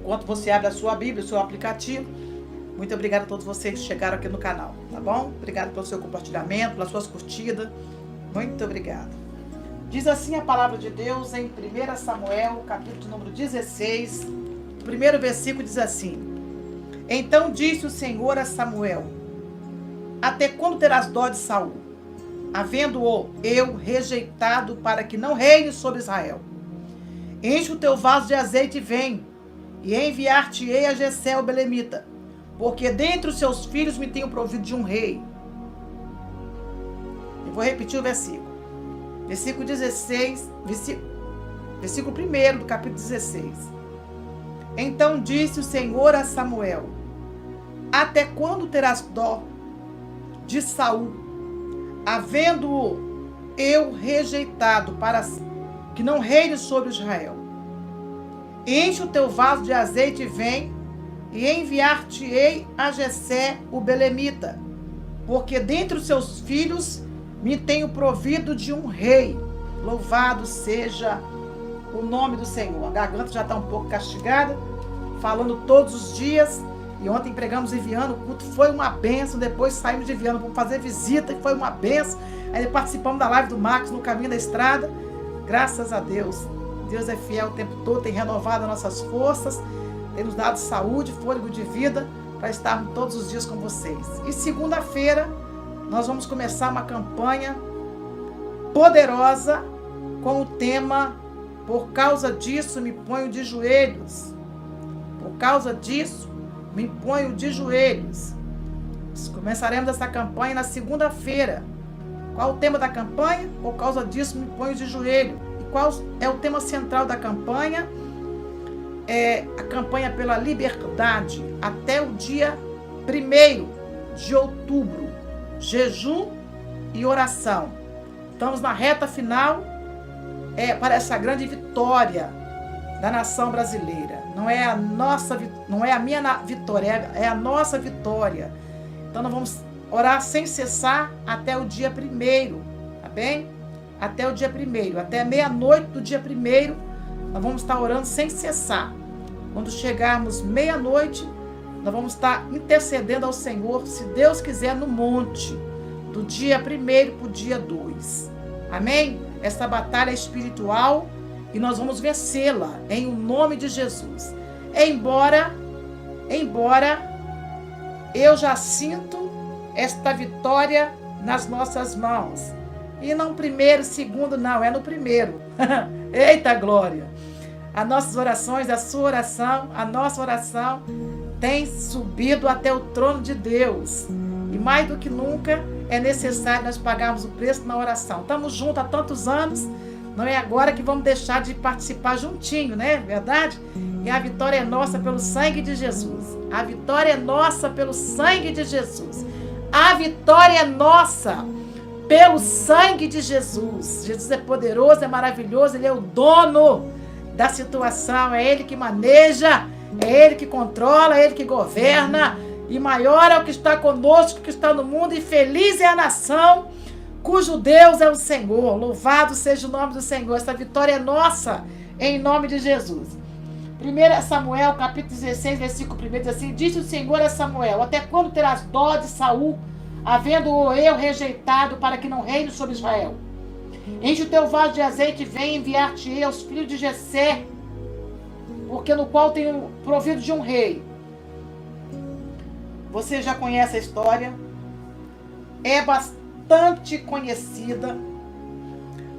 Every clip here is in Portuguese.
Enquanto você abre a sua Bíblia, o seu aplicativo, muito obrigada a todos vocês que chegaram aqui no canal, tá bom? Obrigado pelo seu compartilhamento, pelas suas curtidas. Muito obrigada. Diz assim a palavra de Deus em 1 Samuel, capítulo de número 16, o primeiro versículo diz assim: Então disse o Senhor a Samuel: Até quando terás dó de Saul, havendo-o eu rejeitado para que não reine sobre Israel? Enche o teu vaso de azeite e vem, e enviar-te-ei a Jessé o belemita, porque dentre os seus filhos me tenho provido de um rei. Eu vou repetir o versículo. Versículo 16, versículo 1 do capítulo 16. Então disse o Senhor a Samuel: Até quando terás dó de Saul, havendo-o eu rejeitado para que não reine sobre Israel? Enche o teu vaso de azeite e vem, e enviar-te-ei a Jessé o belemita, porque dentre os seus filhos me tenho provido de um rei. Louvado seja o nome do Senhor. A garganta já está um pouco castigada, falando todos os dias. E ontem pregamos em Viana, o culto foi uma bênção. Depois saímos de Viana para fazer visita, e foi uma bênção. Aí participamos da live do Marcos no caminho da estrada. Graças a Deus. Deus é fiel o tempo todo, tem renovado as nossas forças, tem nos dado saúde, fôlego de vida, para estarmos todos os dias com vocês. E segunda-feira, nós vamos começar uma campanha poderosa com o tema Por causa disso me ponho de joelhos. Por causa disso me ponho de joelhos. Começaremos essa campanha na segunda-feira. Qual o tema da campanha? Por causa disso me ponho de joelho. E qual é o tema central da campanha? É a campanha pela liberdade até o dia 1º de outubro. Jejum e oração. Estamos na reta final para essa grande vitória da nação brasileira. Não é a minha vitória, é a nossa vitória. Então nós vamos orar sem cessar até o dia 1º, tá bem? Até o dia 1º, até meia-noite do dia 1º, nós vamos estar orando sem cessar. Quando chegarmos meia-noite, nós vamos estar intercedendo ao Senhor, se Deus quiser, no monte, do dia 1º para o dia 2. Amém? Essa batalha é espiritual e nós vamos vencê-la em o nome de Jesus. Embora eu já sinto esta vitória nas nossas mãos. E não 1º, 2º, não, é no 1º. Eita glória! As nossas orações, a sua oração, a nossa oração tem subido até o trono de Deus. E mais do que nunca é necessário nós pagarmos o preço na oração. Estamos juntos há tantos anos, não é agora que vamos deixar de participar juntinho, né? Verdade? E a vitória é nossa pelo sangue de Jesus. A vitória é nossa pelo sangue de Jesus. A vitória é nossa pelo sangue de Jesus. Jesus é poderoso, é maravilhoso, Ele é o dono da situação, é Ele que maneja, é Ele que controla, é Ele que governa, e maior é o que está conosco, que está no mundo, e feliz é a nação cujo Deus é o Senhor. Louvado seja o nome do Senhor. Essa vitória é nossa, em nome de Jesus. 1 Samuel, capítulo 16, versículo 1, diz assim: Disse o Senhor a Samuel: Até quando terás dó de Saul, havendo-o eu rejeitado para que não reine sobre Israel? Enche o teu vaso de azeite e vem enviar-te-ei aos filhos de Jessé, porque no qual tenho provido de um rei. Você já conhece a história, é bastante conhecida.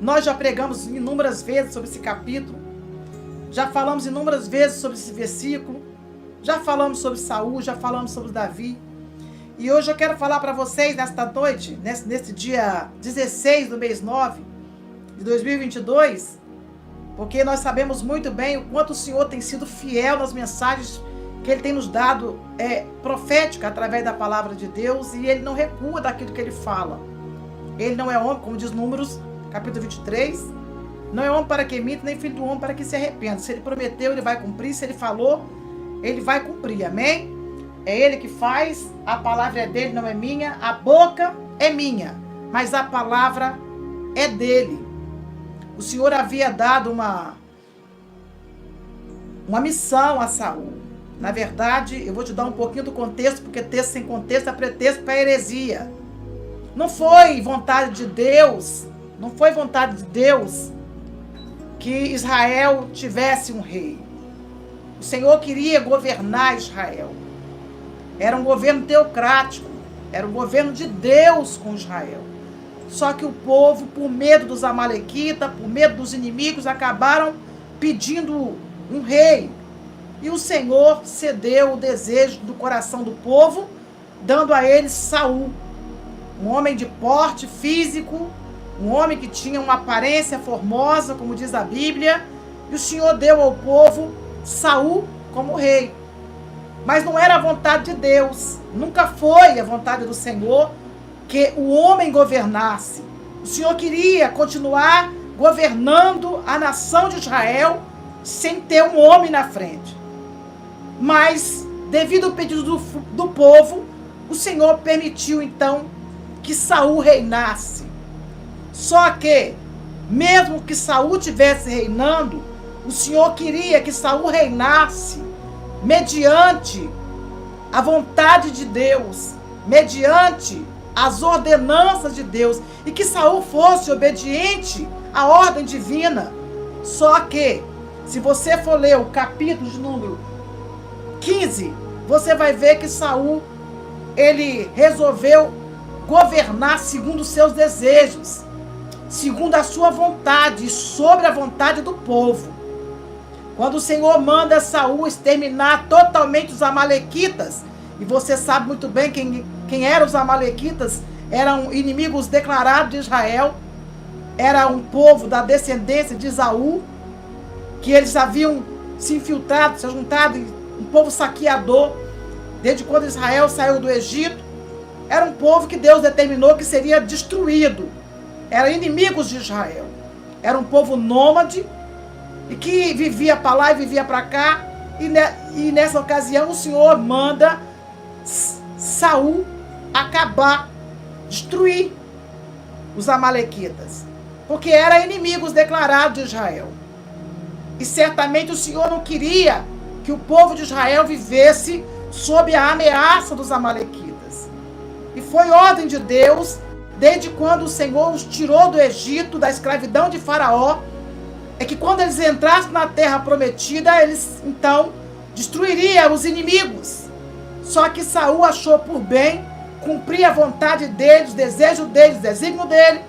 Nós já pregamos inúmeras vezes sobre esse capítulo, já falamos inúmeras vezes sobre esse versículo, já falamos sobre Saul, já falamos sobre Davi. E hoje eu quero falar para vocês, nesta noite, nesse dia 16 do mês 9 de 2022, porque nós sabemos muito bem o quanto o Senhor tem sido fiel nas mensagens que Ele tem nos dado profética através da palavra de Deus, e Ele não recua daquilo que Ele fala. Ele não é homem, como diz Números, capítulo 23, não é homem para que minta, nem filho do homem para que se arrependa. Se Ele prometeu, Ele vai cumprir, se Ele falou, Ele vai cumprir, amém? É Ele que faz, a palavra é dele, não é minha, a boca é minha, mas a palavra é dele. O Senhor havia dado uma missão a Saul. Na verdade, eu vou te dar um pouquinho do contexto, porque texto sem contexto é pretexto para heresia. Não foi vontade de Deus, não foi vontade de Deus que Israel tivesse um rei. O Senhor queria governar Israel. Era um governo teocrático, era um governo de Deus com Israel. Só que o povo, por medo dos amalequitas, por medo dos inimigos, acabaram pedindo um rei. E o Senhor cedeu o desejo do coração do povo, dando a eles Saul, um homem de porte físico, um homem que tinha uma aparência formosa, como diz a Bíblia, e o Senhor deu ao povo Saul como rei. Mas não era a vontade de Deus, nunca foi a vontade do Senhor que o homem governasse. O Senhor queria continuar governando a nação de Israel sem ter um homem na frente. Mas, devido ao pedido do povo, o Senhor permitiu então que Saul reinasse. Só que, mesmo que Saul estivesse reinando, o Senhor queria que Saul reinasse mediante a vontade de Deus, mediante as ordenanças de Deus, e que Saul fosse obediente à ordem divina. Só que, se você for ler o capítulo de número 15, você vai ver que Saul, ele resolveu governar segundo os seus desejos, segundo a sua vontade e sobre a vontade do povo. Quando o Senhor manda Saul exterminar totalmente os amalequitas, e você sabe muito bem quem eram os amalequitas, eram inimigos declarados de Israel, era um povo da descendência de Esaú, que eles haviam se infiltrado, se juntado, um povo saqueador, desde quando Israel saiu do Egito. Era um povo que Deus determinou que seria destruído. Eram inimigos de Israel. Era um povo nômade e que vivia para lá e vivia para cá. E nessa ocasião o Senhor manda Saul acabar, destruir os amalequitas, porque eram inimigos declarados de Israel. E certamente o Senhor não queria que o povo de Israel vivesse sob a ameaça dos amalequitas. E foi ordem de Deus, desde quando o Senhor os tirou do Egito, da escravidão de Faraó, é que quando eles entrassem na terra prometida, eles então destruiriam os inimigos. Só que Saul achou por bem cumprir a vontade deles, o desejo deles, o desígnio dele,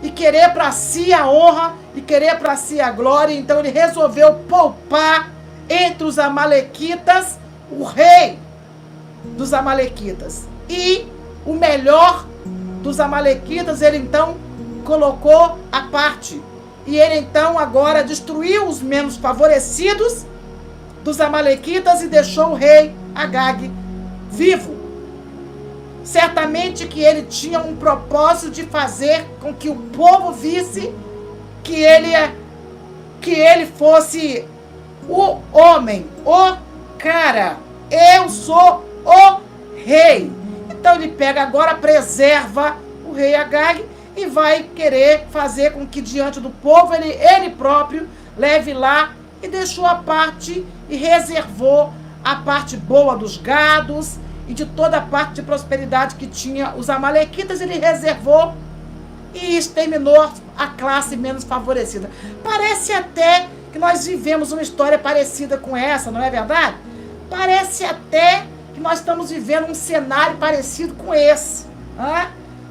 e querer para si a honra, e querer para si a glória. Então ele resolveu poupar entre os amalequitas o rei dos amalequitas. E o melhor dos amalequitas ele então colocou à parte. E ele então agora destruiu os menos favorecidos dos amalequitas e deixou o rei Agag vivo. Certamente que ele tinha um propósito de fazer com que o povo visse que ele fosse o homem, o cara. Eu sou o rei. Então ele pega agora, preserva o rei Agag e vai querer fazer com que diante do povo ele próprio leve lá, e deixou a parte e reservou a parte boa dos gados e de toda a parte de prosperidade que tinha os amalequitas. Ele reservou e exterminou a classe menos favorecida. Parece até que nós vivemos uma história parecida com essa, não é verdade? Parece até que nós estamos vivendo um cenário parecido com esse.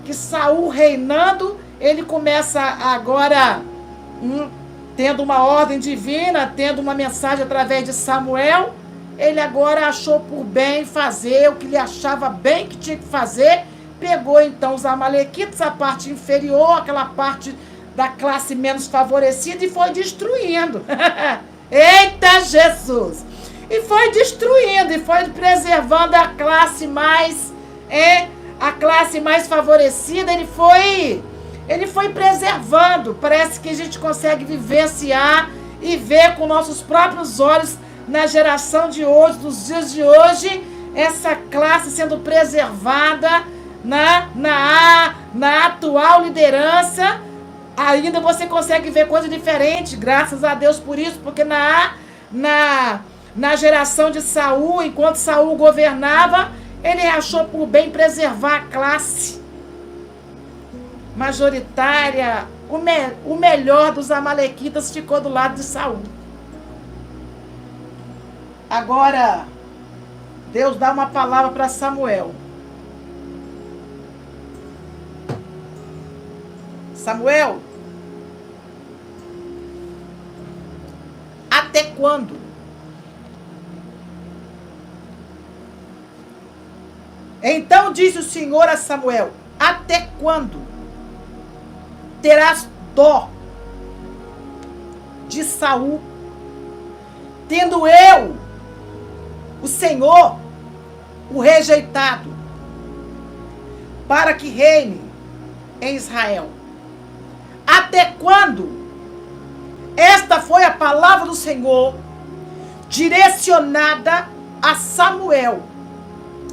Que Saul reinando, ele começa agora, tendo uma ordem divina, tendo uma mensagem através de Samuel, ele agora achou por bem fazer o que ele achava bem que tinha que fazer. Pegou então os amalequitas, a parte inferior, aquela parte da classe menos favorecida, e foi destruindo. Eita Jesus! E foi destruindo, e foi preservando a classe mais favorecida. Ele foi preservando. Parece que a gente consegue vivenciar e ver com nossos próprios olhos na geração de hoje, nos dias de hoje, essa classe sendo preservada na atual liderança. Ainda você consegue ver coisa diferente, graças a Deus por isso, porque Na geração de Saul, enquanto Saul governava, ele achou por bem preservar a classe majoritária. O melhor dos amalequitas ficou do lado de Saul. Agora, Deus dá uma palavra para Samuel. Samuel, até quando? Então disse o Senhor a Samuel: até quando terás dó de Saul, tendo eu, o Senhor, o rejeitado, para que reine em Israel? Até quando? Esta foi a palavra do Senhor direcionada a Samuel.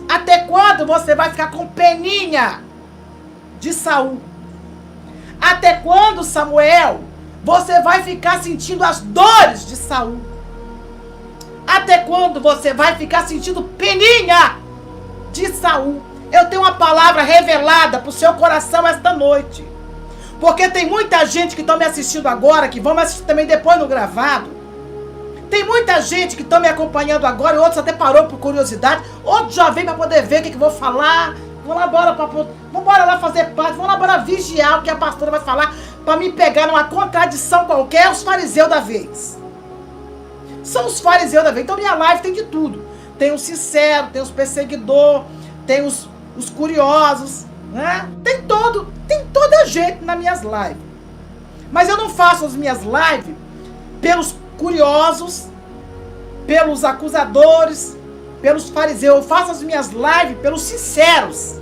Até quando você vai ficar com peninha de Saul? Até quando, Samuel, você vai ficar sentindo as dores de Saul? Até quando você vai ficar sentindo peninha de Saul? Eu tenho uma palavra revelada para o seu coração esta noite. Porque tem muita gente que está me assistindo agora, que vão me assistir também depois no gravado. Tem muita gente que está me acompanhando agora, e outros até parou por curiosidade, outros já vem para poder ver o que eu vou falar. Vamos lá lá fazer parte, vamos lá bora vigiar o que a pastora vai falar, para me pegar numa contradição qualquer, os fariseus da vez. São os fariseus da vez. Então minha live tem de tudo. Tem os sinceros, tem os perseguidores, tem os curiosos, né? Tem toda gente nas minhas lives. Mas eu não faço as minhas lives pelos curiosos, pelos acusadores, pelos fariseus. Eu faço as minhas lives pelos sinceros.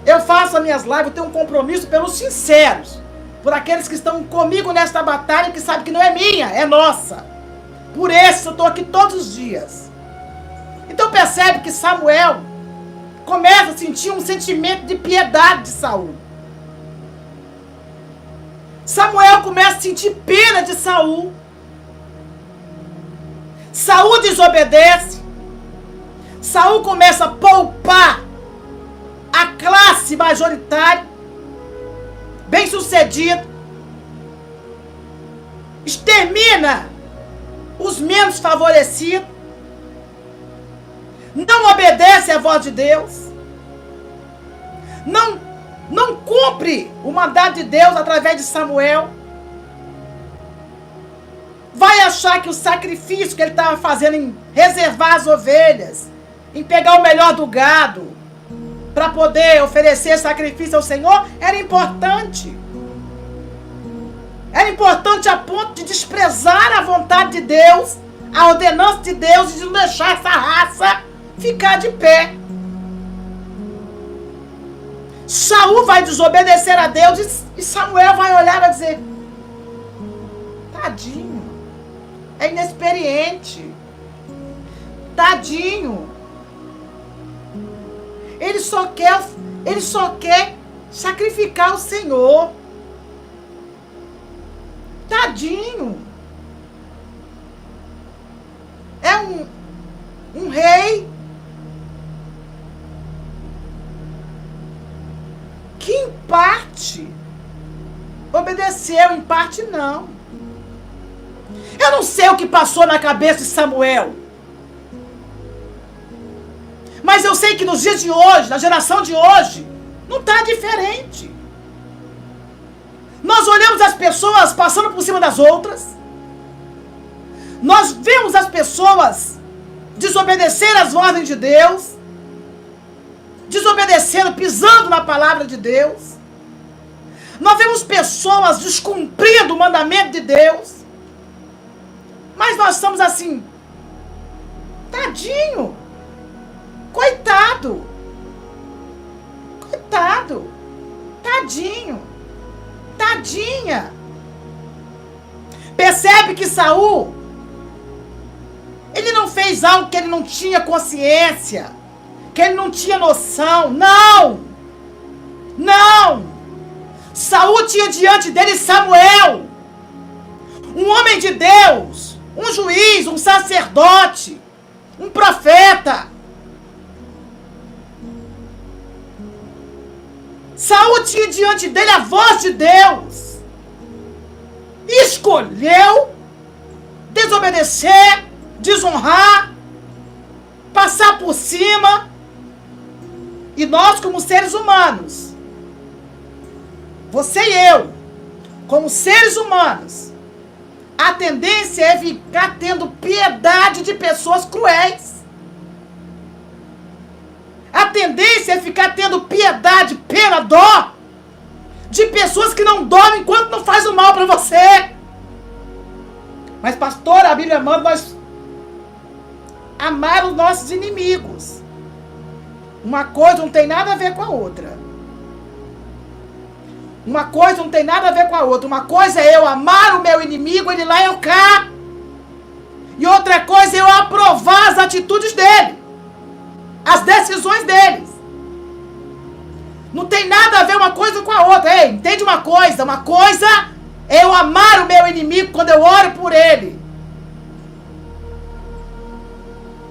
Eu faço as minhas lives, eu tenho um compromisso pelos sinceros. Por aqueles que estão comigo nesta batalha, que sabem que não é minha, é nossa. Por isso eu estou aqui todos os dias. Então percebe que Samuel começa a sentir um sentimento de piedade de Saul. Samuel começa a sentir pena de Saul. Saul desobedece. Saul começa a poupar a classe majoritária, bem-sucedida. Extermina os menos favorecidos. Não obedece à voz de Deus. Não cumpre o mandato de Deus através de Samuel. Vai achar que o sacrifício que ele estava fazendo em reservar as ovelhas, em pegar o melhor do gado, para poder oferecer sacrifício ao Senhor, era importante. Era importante a ponto de desprezar a vontade de Deus, a ordenança de Deus, e de não deixar essa raça ficar de pé. Saul vai desobedecer a Deus e Samuel vai olhar e vai dizer: tadinho, é inexperiente, tadinho, ele só quer sacrificar o Senhor, tadinho, é um rei que em parte obedeceu, em parte não. Eu não sei o que passou na cabeça de Samuel, mas eu sei que nos dias de hoje, na geração de hoje, não está diferente. Nós olhamos as pessoas passando por cima das outras, nós vemos as pessoas desobedecer às ordens de Deus, desobedecendo, pisando na palavra de Deus. Nós vemos pessoas descumprindo o mandamento de Deus. Mas nós estamos assim: tadinho, coitado, tadinho, tadinha. Percebe que Saul, ele não fez algo que ele não tinha consciência, que ele não tinha noção. Não! Saul tinha diante dele Samuel, um homem de Deus, um juiz, um sacerdote, um profeta. Saul tinha diante dele a voz de Deus. Escolheu desobedecer, desonrar, passar por cima. E nós, como seres humanos, você e eu, como seres humanos, a tendência é ficar tendo piedade de pessoas cruéis. A tendência é ficar tendo piedade, pena, dó de pessoas que não dormem enquanto não faz o mal para você. Mas, pastor, a Bíblia manda nós amar os nossos inimigos. Uma coisa não tem nada a ver com a outra. Uma coisa não tem nada a ver com a outra. Uma coisa é eu amar o meu inimigo, ele lá, eu cá. E outra coisa é eu aprovar as atitudes dele. As decisões deles. Não tem nada a ver uma coisa com a outra. Ei, entende uma coisa? Uma coisa é eu amar o meu inimigo quando eu oro por ele.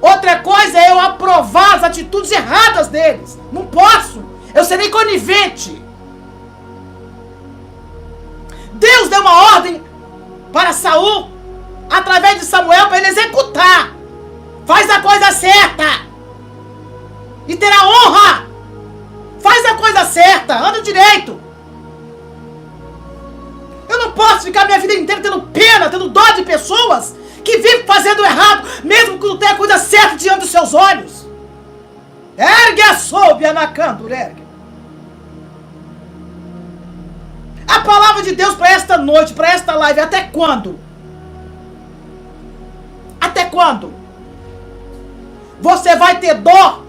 Outra coisa é eu aprovar as atitudes erradas deles. Não posso. Eu serei conivente. Deus deu uma ordem para Saul, através de Samuel, para ele executar. Faz a coisa certa. E terá honra. Faz a coisa certa. Anda direito. Eu não posso ficar minha vida inteira tendo pena, tendo dó de pessoas que vivem fazendo errado, mesmo que não tenha a coisa certa diante dos seus olhos. Ergue a soube, anacando, ergue. A palavra de Deus para esta noite, para esta live, até quando? Até quando? Você vai ter dó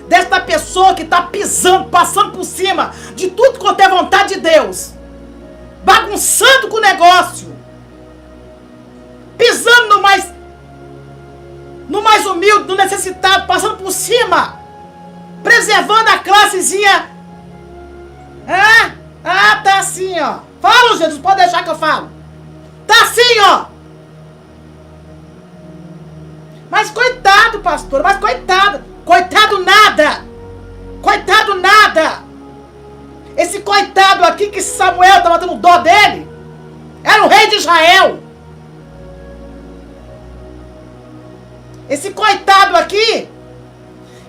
desta pessoa que está pisando, passando por cima de tudo quanto é vontade de Deus, bagunçando com o negócio, pisando no mais humilde, no necessitado, passando por cima, preservando a classezinha. Tá assim, ó. Fala, Jesus, pode deixar que eu falo. Tá assim, ó. Mas coitado, pastor, mas coitado. Coitado nada. Coitado nada. Esse coitado aqui que Samuel estava tendo dó dele, era o rei de Israel. Esse coitado aqui,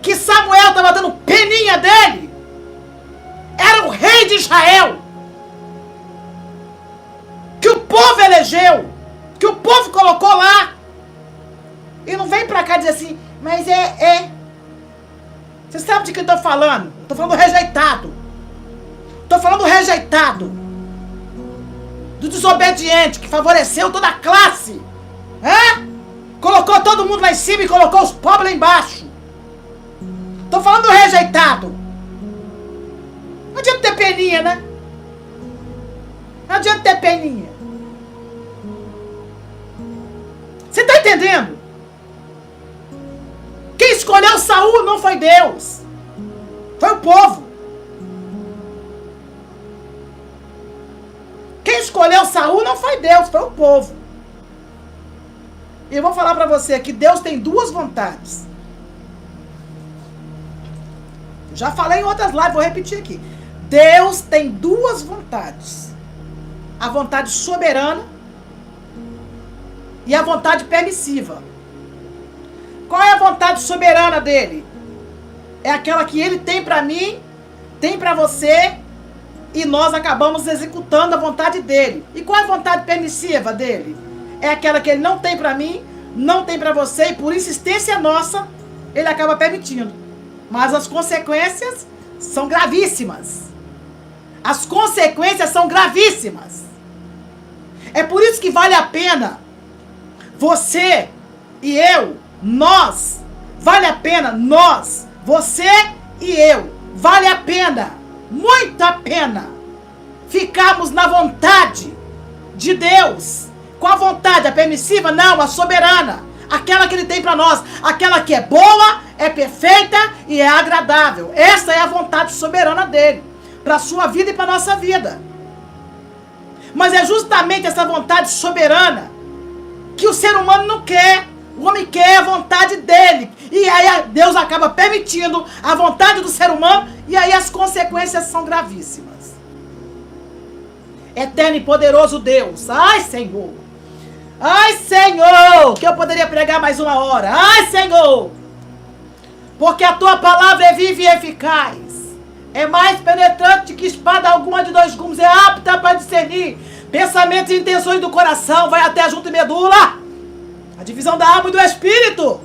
que Samuel estava dando peninha dele, era o rei de Israel. Que o povo elegeu, que o povo colocou lá. E não vem pra cá dizer assim, mas Você sabe de que eu tô falando? Eu tô falando do rejeitado. Tô falando do rejeitado. Do desobediente, que favoreceu toda a classe. Colocou todo mundo lá em cima e colocou os pobres lá embaixo. Tô falando do rejeitado. Não adianta ter peninha, né? Não adianta ter peninha. Você tá entendendo? Quem escolheu Saul não foi Deus. Foi o povo. Quem escolheu Saul não foi Deus, foi o povo. E eu vou falar pra você que Deus tem duas vontades. Já falei em outras lives, vou repetir aqui. Deus tem duas vontades. A vontade soberana e a vontade permissiva. Qual é a vontade soberana dele? É aquela que ele tem para mim, tem para você, e nós acabamos executando a vontade dele. E qual é a vontade permissiva dele? É aquela que ele não tem para mim, não tem para você, e por insistência nossa, ele acaba permitindo. Mas as consequências são gravíssimas. As consequências são gravíssimas. É por isso que vale a pena você e eu, nós, vale a pena nós, você e eu, vale a pena, muito a pena, ficarmos na vontade de Deus. Qual a vontade? A permissiva? Não, a soberana. Aquela que ele tem para nós. Aquela que é boa, é perfeita e é agradável. Essa é a vontade soberana dele. Para a sua vida e para a nossa vida. Mas é justamente essa vontade soberana que o ser humano não quer. O homem quer a vontade dele. E aí Deus acaba permitindo a vontade do ser humano. E aí as consequências são gravíssimas. Eterno e poderoso Deus. Ai, Senhor. Ai, Senhor. Que eu poderia pregar mais uma hora. Ai, Senhor. Porque a tua palavra é viva e eficaz. É mais penetrante que espada alguma de 2 gumes. É apta para discernir pensamentos e intenções do coração. Vai até a junta e medula. A divisão da alma e do espírito.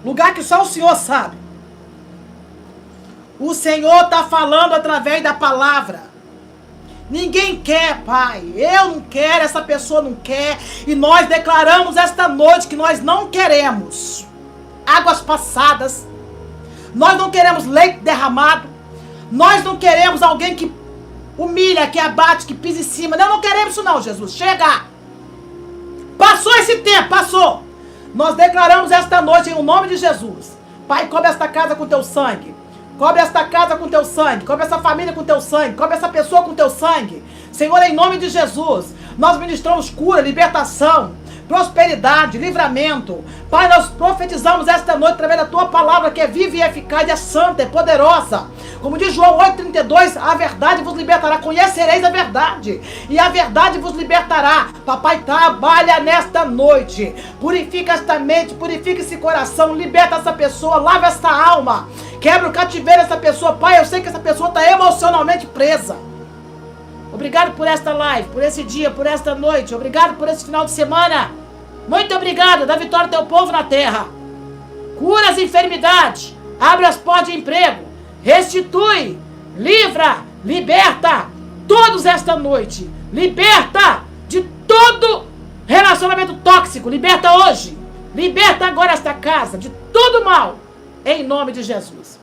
Lugar que só o Senhor sabe. O Senhor está falando através da palavra. Ninguém quer, Pai. Eu não quero, essa pessoa não quer. E nós declaramos esta noite que nós não queremos águas passadas. Nós não queremos leite derramado. Nós não queremos alguém que humilha, que abate, que pisa em cima. Não queremos isso não, Jesus. Chega! Passou esse tempo, passou. Nós declaramos esta noite em nome de Jesus. Pai, cobre esta casa com teu sangue. Cobre esta casa com teu sangue. Cobre essa família com teu sangue. Cobre essa pessoa com teu sangue. Senhor, em nome de Jesus, nós ministramos cura, libertação, prosperidade, livramento. Pai, nós profetizamos esta noite através da tua palavra que é viva e eficaz, é santa, é poderosa. Como diz João 8,32, a verdade vos libertará. Conhecereis a verdade e a verdade vos libertará. Papai, trabalha nesta noite. Purifica esta mente, purifica esse coração, liberta essa pessoa, lava essa alma. Quebra o cativeiro dessa pessoa. Pai, eu sei que essa pessoa está emocionalmente presa. Obrigado por esta live, por esse dia, por esta noite. Obrigado por esse final de semana. Muito obrigado. Dá vitória ao teu povo na terra. Cura as enfermidades. Abre as portas de emprego. Restitui, livra, liberta todos esta noite. Liberta de todo relacionamento tóxico. Liberta hoje. Liberta agora esta casa de todo mal. Em nome de Jesus.